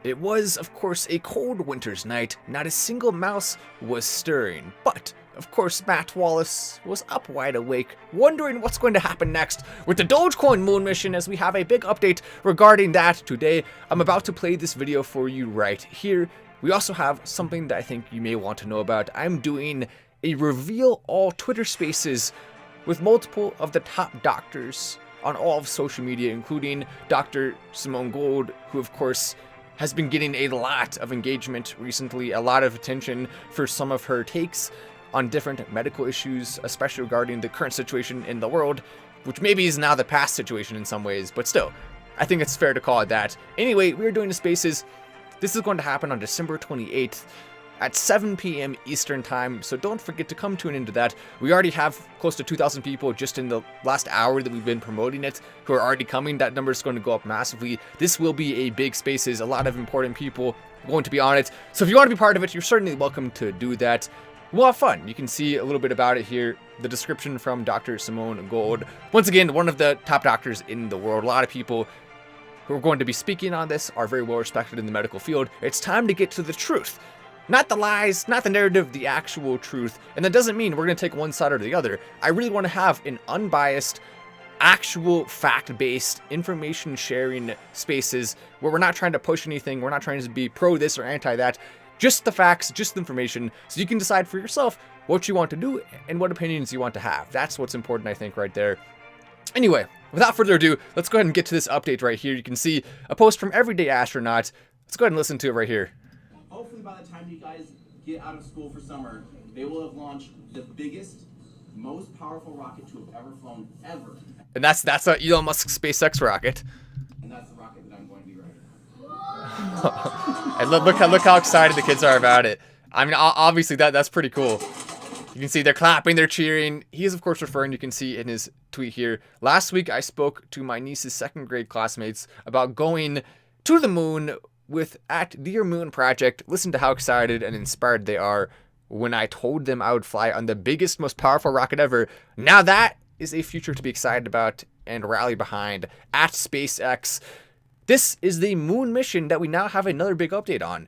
It was, of course, a cold winter's night. Not a single mouse was stirring. But, of course, Matt Wallace was up wide awake, wondering what's going to happen next with the Dogecoin moon mission, as we have a big update regarding that today. I'm about to play this video for you right here. We also have something that I think you may want to know about. I'm doing a reveal all Twitter spaces with multiple of the top doctors on all of social media, including Dr. Simone Gold, who of course has been getting a lot of engagement recently, a lot of attention for some of her takes on different medical issues, especially regarding the current situation in the world, which maybe is now the past situation in some ways, but still, I think it's fair to call it that. Anyway, we're doing the spaces. This is going to happen on December 28th at 7 p.m. Eastern time, so don't forget to come tune into that. We already have close to 2,000 people just in the last hour that we've been promoting it who are already coming. That number is going to go up massively. This will be a big spaces, a lot of important people going to be on it. So if you want to be part of it, you're certainly welcome to do that. We'll have fun. You can see a little bit about it here. The description from Dr. Simone Gold. Once again, one of the top doctors in the world. A lot of people who are going to be speaking on this are very well respected in the medical field. It's time to get to the truth. Not the lies, not the narrative, the actual truth. And that doesn't mean we're going to take one side or the other. I really want to have an unbiased, actual fact-based information sharing spaces where we're not trying to push anything. We're not trying to be pro this or anti that. Just the facts, just the information, so you can decide for yourself what you want to do and what opinions you want to have. That's what's important, I think, right there. Anyway, without further ado, let's go ahead and get to this update right here. You can see a post from Everyday Astronaut. Let's go ahead and listen to it right here. Hopefully by the time you guys get out of school for summer, they will have launched the biggest, most powerful rocket to have ever flown ever. And that's Elon Musk's SpaceX rocket. And that's the rocket that I'm going to be riding. And look how excited the kids are about it. I mean, obviously that's pretty cool. You can see they're clapping, they're cheering. He is, of course, referring, you can see in his tweet here. Last week, I spoke to my niece's second grade classmates about going to the moon with at Dear Moon Project. Listen to how excited and inspired they are when I told them I would fly on the biggest, most powerful rocket ever. Now that is a future to be excited about and rally behind at SpaceX. This is the moon mission that we now have another big update on.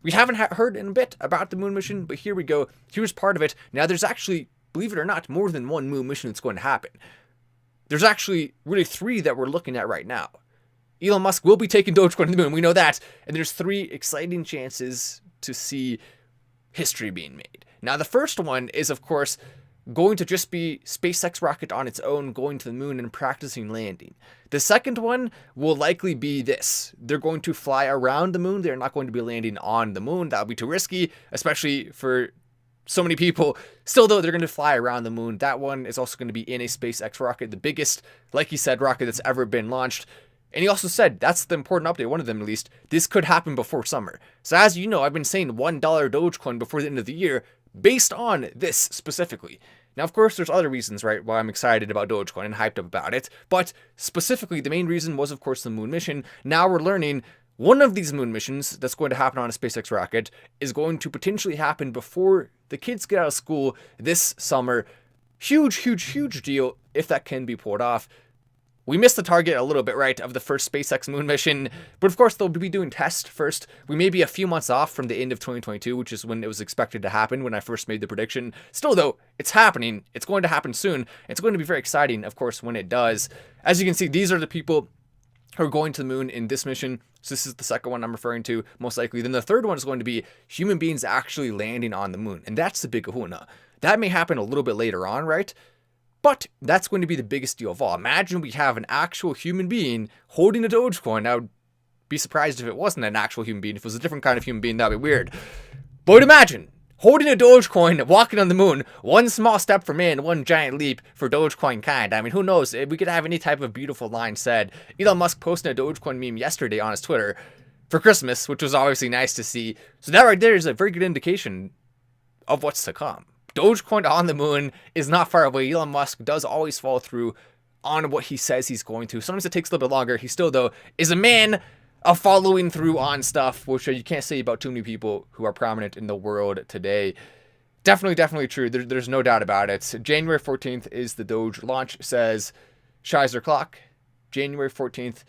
We haven't heard in a bit about the moon mission, but here we go. Here's part of it. Now there's actually, believe it or not, more than one moon mission that's going to happen. There's actually really 3 that we're looking at right now. Elon Musk will be taking Dogecoin to the moon, we know that. And there's 3 exciting chances to see history being made. Now the first one is, of course, going to just be SpaceX rocket on its own, going to the moon and practicing landing. The second one will likely be this. They're going to fly around the moon. They're not going to be landing on the moon. That would be too risky, especially for so many people. Still, though, they're going to fly around the moon. That one is also going to be in a SpaceX rocket, the biggest, like he said, rocket that's ever been launched. And he also said, that's the important update, one of them at least, this could happen before summer. So as you know, I've been saying $1 Dogecoin before the end of the year, based on this specifically. Now, of course, there's other reasons, right, why I'm excited about Dogecoin and hyped up about it. But specifically, the main reason was, of course, the moon mission. Now we're learning one of these moon missions that's going to happen on a SpaceX rocket is going to potentially happen before the kids get out of school this summer. Huge, huge, huge deal if that can be pulled off. We missed the target a little bit, right, of the first SpaceX moon mission, but of course they'll be doing tests first. We may be a few months off from the end of 2022, which is when it was expected to happen when I first made the prediction. Still though, it's happening. It's going to happen soon. It's going to be very exciting, of course, when it does. As you can see, these are the people who are going to the moon in this mission. So this is the second one I'm referring to, most likely. Then the third one is going to be human beings actually landing on the moon, and that's the big kahuna. That may happen a little bit later on, right? But that's going to be the biggest deal of all. Imagine we have an actual human being holding a Dogecoin. I would be surprised if it wasn't an actual human being. If it was a different kind of human being, that would be weird. But imagine holding a Dogecoin, walking on the moon. One small step for man, one giant leap for Dogecoin kind. I mean, who knows? We could have any type of beautiful line said. Elon Musk posted a Dogecoin meme yesterday on his Twitter for Christmas, which was obviously nice to see. So that right there is a very good indication of what's to come. Dogecoin on the moon is not far away. Elon Musk does always follow through on what he says he's going to. Sometimes it takes a little bit longer. He still, though, is a man of following through on stuff, which you can't say about too many people who are prominent in the world today. Definitely true. There's no doubt about it. January 14th is the Doge launch, says Shizer Clock. January 14th.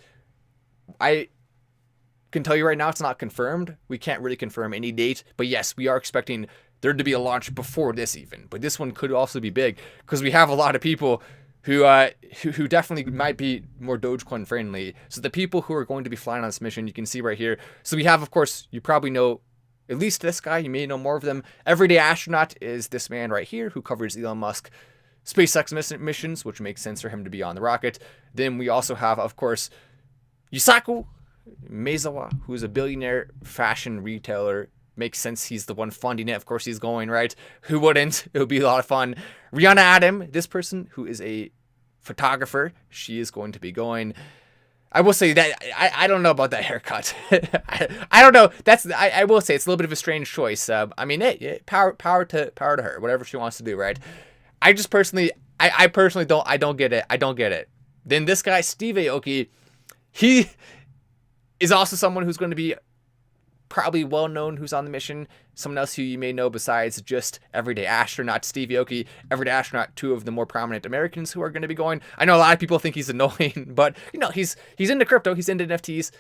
can tell you right now it's not confirmed. We can't really confirm any date, but yes, we are expecting there to be a launch before this even. But this one could also be big because we have a lot of people who definitely might be more Dogecoin friendly. So the people who are going to be flying on this mission, you can see right here. So we have, of course, you probably know at least this guy. You may know more of them. Everyday astronaut is this man right here who covers Elon Musk SpaceX missions, which makes sense for him to be on the rocket. Then we also have, of course, Yusaku Maezawa, who is a billionaire fashion retailer. Makes sense. He's the one funding it. Of course, he's going, right? Who wouldn't? It would be a lot of fun. Rihanna Adam, this person who is a photographer, she is going to be going. I will say that I don't know about that haircut. I don't know. I will say it's a little bit of a strange choice. I mean, hey, power to her. Whatever she wants to do, right? I just personally, I personally don't get it. I don't get it. Then this guy Steve Aoki, he is also someone who's going to be probably well known who's on the mission. Someone else who you may know besides just Everyday Astronaut, Steve Aoki, Everyday Astronaut, two of the more prominent Americans who are going to be going. I know a lot of people think he's annoying, but you know, he's into crypto, he's into NFTs.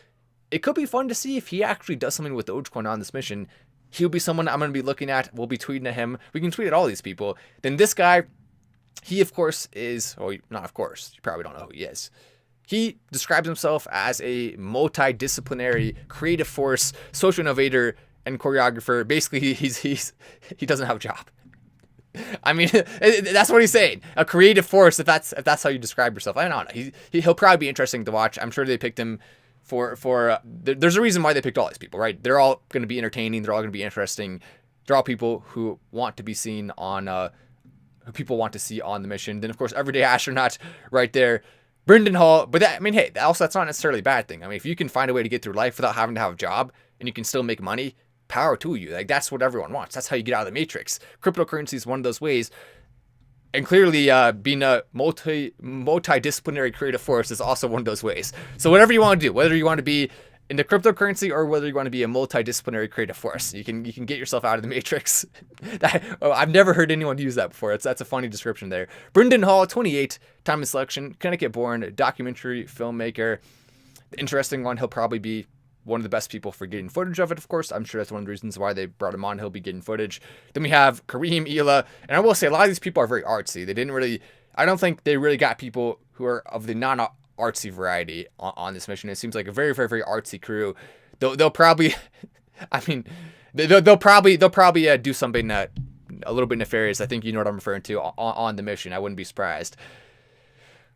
It could be fun to see if he actually does something with Dogecoin on this mission. He'll be someone I'm going to be looking at. We'll be tweeting at him. We can tweet at all these people. Then this guy, he of course is, oh, not of course, you probably don't know who he is. He describes himself as a multidisciplinary creative force, social innovator, and choreographer. Basically, he doesn't have a job. I mean, that's what he's saying. A creative force, if that's how you describe yourself. I don't know. He'll probably be interesting to watch. I'm sure they picked him for there's a reason why they picked all these people, right? They're all going to be entertaining. They're all going to be interesting. They're all people who want to be seen on, who people want to see on the mission. Then, of course, Everyday Astronaut right there. Brendan Hall, but that, I mean, hey, also that's not necessarily a bad thing. I mean, if you can find a way to get through life without having to have a job and you can still make money, power to you. Like, that's what everyone wants. That's how you get out of the matrix. Cryptocurrency is one of those ways. And clearly, being a multidisciplinary creative force is also one of those ways. So whatever you want to do, whether you want to be into cryptocurrency or whether you want to be a multidisciplinary creative force, you can get yourself out of the matrix. I've never heard anyone use that before. That's a funny description there. Brendan Hall, 28, time and selection, Connecticut born, documentary filmmaker. Interesting one. He'll probably be one of the best people for getting footage of it, of course. I'm sure that's one of the reasons why they brought him on. He'll be getting footage. Then we have Kareem Ela, and I will say a lot of these people are very artsy. I don't think they really got people who are of the non-artsy variety on this mission. It seems like a very, very, very artsy crew. They'll probably, I mean, they'll probably do something a little bit nefarious. I think you know what I'm referring to on the mission. I wouldn't be surprised.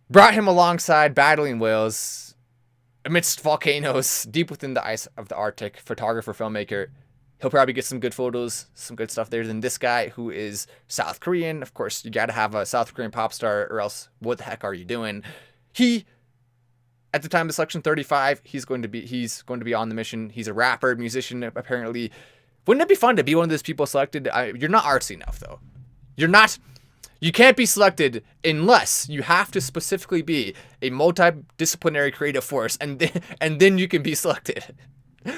Brought him alongside battling whales amidst volcanoes deep within the ice of the Arctic. Photographer, filmmaker. He'll probably get some good photos, some good stuff there. Then this guy who is South Korean. Of course, you got to have a South Korean pop star or else what the heck are you doing? He, at the time of selection, 35, he's going to be on the mission. He's a rapper, musician, apparently. Wouldn't it be fun to be one of those people selected? You're not artsy enough, though. You can't be selected unless you have to specifically be a multidisciplinary creative force, and then you can be selected.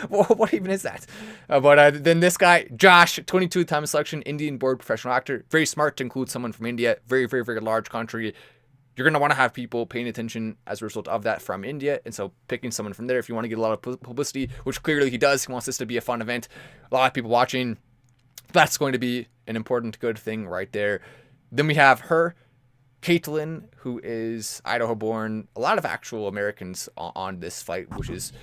What even is that? But then this guy, Josh, 22 time of selection, Indian born professional actor. Very smart to include someone from India. Very, very, very large country. You're going to want to have people paying attention as a result of that from India. And so picking someone from there, if you want to get a lot of publicity, which clearly he does, he wants this to be a fun event. A lot of people watching. That's going to be an important, good thing right there. Then we have her, Caitlin, who is Idaho born. A lot of actual Americans on this flight, which is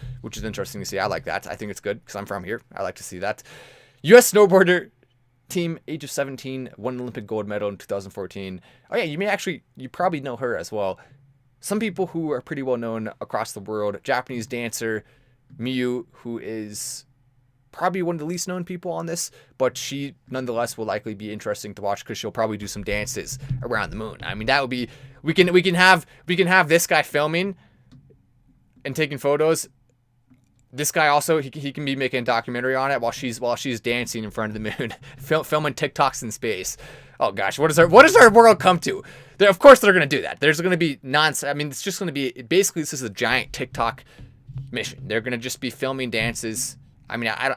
interesting to see. I like that. I think it's good because I'm from here. I like to see that. U.S. snowboarder team, age of 17, won an Olympic gold medal in 2014. Oh yeah, you probably know her as well. Some people who are pretty well known across the world. Japanese dancer Miyu, who is probably one of the least known people on this, but she nonetheless will likely be interesting to watch because she'll probably do some dances around the moon. I mean, that would be, we can have this guy filming and taking photos. This guy also, he can be making a documentary on it while she's dancing in front of the moon, filming TikToks in space. Oh gosh, what does our world come to? Of course they're gonna do that. There's gonna be nonsense. I mean, it's just gonna be basically this is a giant TikTok mission. They're gonna just be filming dances. I mean, I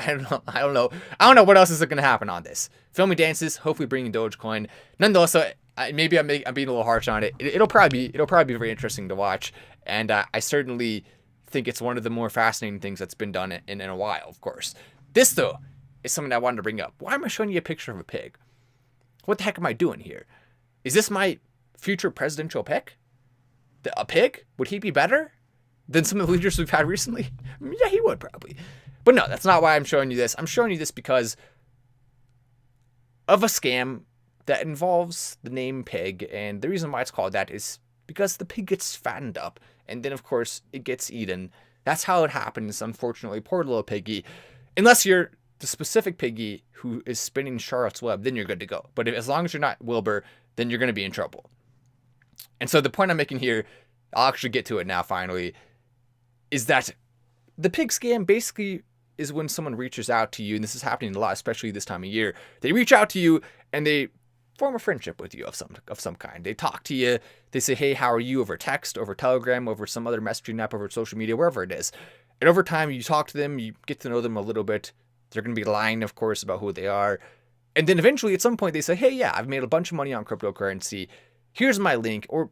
don't know what else is going to happen on this. Filming dances, hopefully bringing Dogecoin. Nonetheless, maybe I'm being a little harsh on it. It'll probably be very interesting to watch, and I certainly think it's one of the more fascinating things that's been done in a while, of course. This, though, is something I wanted to bring up. Why am I showing you a picture of a pig? What the heck am I doing here? Is this my future presidential pick? A pig? Would he be better than some of the leaders we've had recently? Yeah, he would probably. But no, that's not why I'm showing you this. I'm showing you this because of a scam that involves the name pig. And the reason why it's called that is because the pig gets fattened up. And then, of course, it gets eaten. That's how it happens, unfortunately. Poor little piggy. Unless you're the specific piggy who is spinning Charlotte's Web, then you're good to go. But as long as you're not Wilbur, then you're going to be in trouble. And so the point I'm making here, I'll actually get to it now finally, is that the pig scam basically is when someone reaches out to you, and this is happening a lot, especially this time of year. They reach out to you and they form a friendship with you of some kind. They talk to you. They say, hey, how are you, over text, over Telegram, over some other messaging app, over social media, wherever it is. And over time, you talk to them, you get to know them a little bit. They're going to be lying, of course, about who they are. And then eventually, at some point, they say, hey, yeah, I've made a bunch of money on cryptocurrency. Here's my link. Or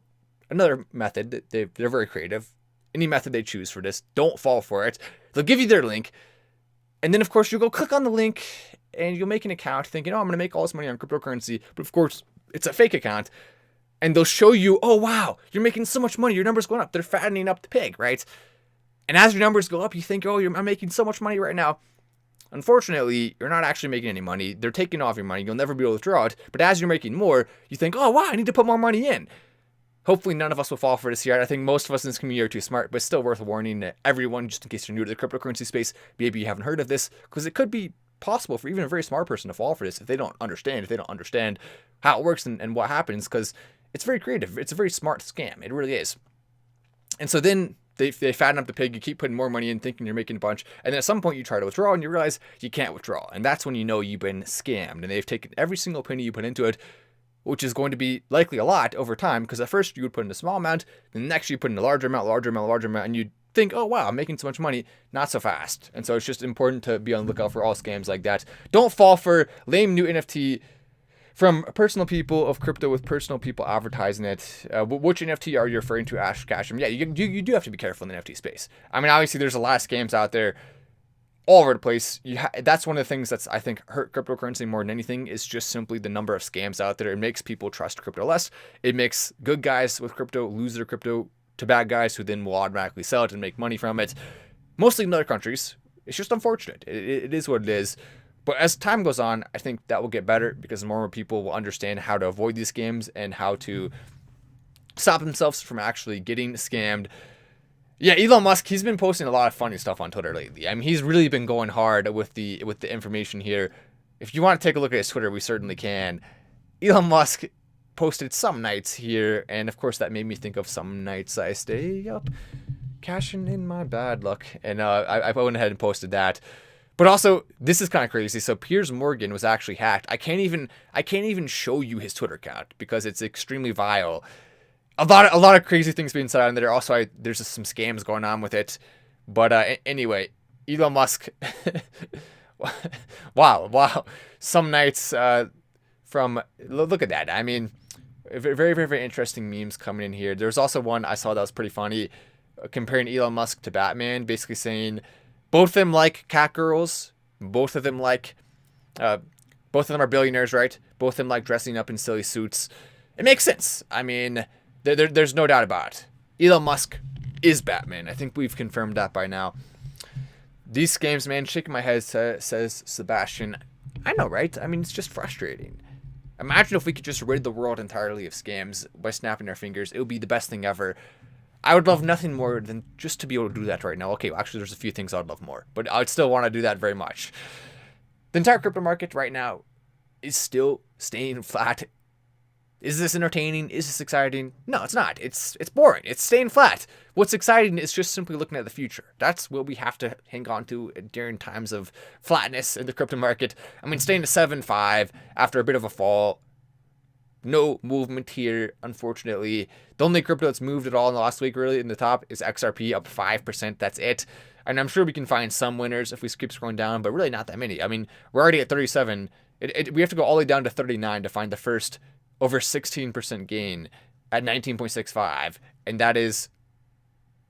another method. They're very creative. Any method they choose for this, don't fall for it. They'll give you their link. And then, of course, you'll go click on the link and you'll make an account thinking, oh, I'm going to make all this money on cryptocurrency. But, of course, it's a fake account. And they'll show you, oh, wow, you're making so much money. Your number's going up. They're fattening up the pig, right? And as your numbers go up, you think, oh, I'm making so much money right now. Unfortunately, you're not actually making any money. They're taking off your money. You'll never be able to withdraw it. But as you're making more, you think, oh, wow, I need to put more money in. Hopefully, none of us will fall for this here. I think most of us in this community are too smart, but it's still worth warning everyone, just in case you're new to the cryptocurrency space. Maybe you haven't heard of this, because it could be possible for even a very smart person to fall for this if they don't understand how it works and what happens, because it's very creative. It's a very smart scam. It really is. And so then they fatten up the pig. You keep putting more money in thinking you're making a bunch. And then at some point you try to withdraw and you realize you can't withdraw. And that's when you know you've been scammed. And they've taken every single penny you put into it, which is going to be likely a lot over time, because at first you would put in a small amount, then next you put in a larger amount, and you'd think, oh wow, I'm making so much money. Not so fast. And so it's just important to be on the lookout for all scams like that. Don't fall for lame new NFT from personal people of crypto with personal people advertising it. Which NFT are you referring to, Ash Casham? Yeah, you do have to be careful in the NFT space. I mean, obviously there's a lot of scams out there all over the place. That's one of the things that's, I think, hurt cryptocurrency more than anything, is just simply the number of scams out there. It makes people trust crypto less. It makes good guys with crypto lose their crypto to bad guys who then will automatically sell it and make money from it. Mostly in other countries. It's just unfortunate. It is what it is. But as time goes on, I think that will get better, because more and more people will understand how to avoid these scams and how to stop themselves from actually getting scammed. Yeah, Elon Musk, he's been posting a lot of funny stuff on Twitter lately. I mean, he's really been going hard with the information here. If you want to take a look at his Twitter, we certainly can. Elon Musk posted some nights here, and of course that made me think of some nights I stay up cashing in my bad luck. And I went ahead and posted that. But also, this is kind of crazy. So Piers Morgan was actually hacked. I can't even show you his Twitter account because it's extremely vile. A lot of crazy things being said on there. Also, there's just some scams going on with it. But anyway, Elon Musk. wow. Some nights from, look at that. I mean, very, very, very interesting memes coming in here. There's also one I saw that was pretty funny, comparing Elon Musk to Batman, basically saying both of them like cat girls. Both of them are billionaires, right? Both of them like dressing up in silly suits. It makes sense. I mean, there's no doubt about it. Elon Musk is Batman. I think we've confirmed that by now. These scams, man, shaking my head, says Sebastian. I know, right? I mean, it's just frustrating. Imagine if we could just rid the world entirely of scams by snapping our fingers. It would be the best thing ever. I would love nothing more than just to be able to do that right now. Okay, well, actually, there's a few things I'd love more, but I'd still want to do that very much. The entire crypto market right now is still staying flat. Is this entertaining? Is this exciting? No, it's not. It's boring. It's staying flat. What's exciting is just simply looking at the future. That's what we have to hang on to during times of flatness in the crypto market. I mean, staying to 7.5 after a bit of a fall. No movement here, unfortunately. The only crypto that's moved at all in the last week, really, in the top is XRP, up 5%. That's it. And I'm sure we can find some winners if we keep scrolling down, but really not that many. I mean, we're already at 37. We have to go all the way down to 39 to find the first over 16% gain at 19.65. And that is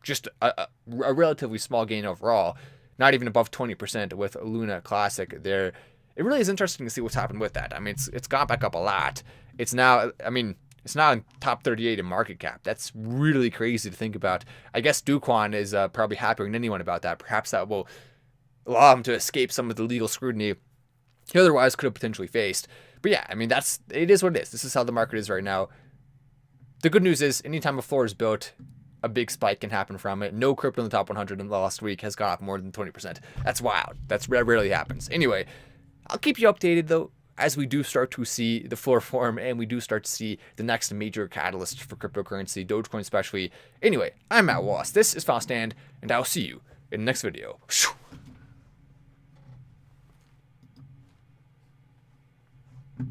just a relatively small gain overall, not even above 20% with Luna Classic there. It really is interesting to see what's happened with that. I mean, it's gone back up a lot. It's now, I mean, it's now in top 38 in market cap. That's really crazy to think about. I guess Dogecoin is probably happier than anyone about that. Perhaps that will allow him to escape some of the legal scrutiny he otherwise could have potentially faced. But yeah, I mean, it is what it is. This is how the market is right now. The good news is, anytime a floor is built, a big spike can happen from it. No crypto in the top 100 in the last week has gone up more than 20%. That's wild. That rarely happens. Anyway, I'll keep you updated, though, as we do start to see the floor form and we do start to see the next major catalyst for cryptocurrency, Dogecoin especially. Anyway, I'm Matt Wallace. This is Final Stand, and I'll see you in the next video.